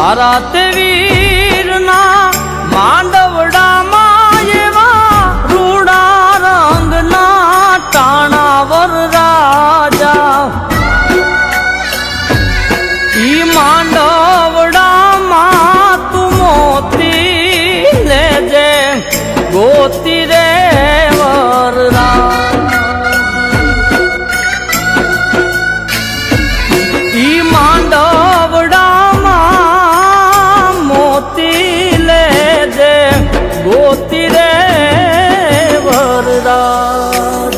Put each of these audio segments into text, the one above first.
મારા તે વીરના માંડવડામાં એવા રૂડા રંગના ટાણાવર રાજા ઈ માંડવડામાં તું મોતી લેજે ગોતી રે વરરા ઈ માંડવડામાં મોતી લેજે ગોતી રે વરરાજ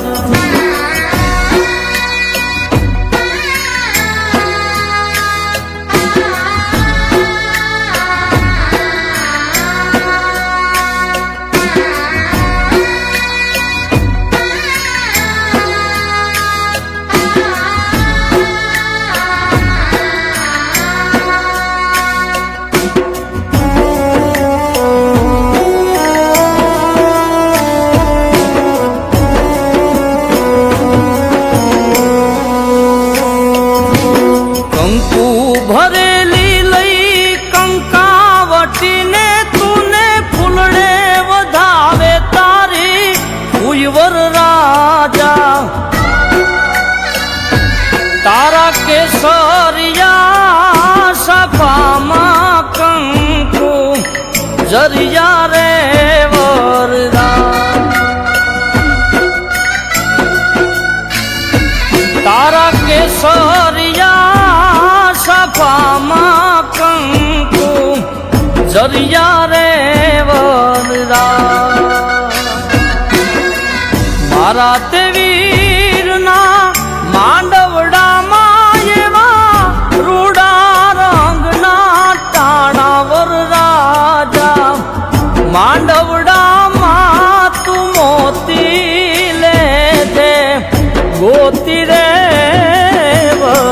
ભરેલી લઈ કંકાવટીને તુને ફૂલડે વધાવે તારી ઉયવર રાજા તારા કેસરિયા સભામાં કંકુ જરિયા રે વરરા તારા કેસરિયા સભામાં કંકુ જરિયા રે વરરા મારા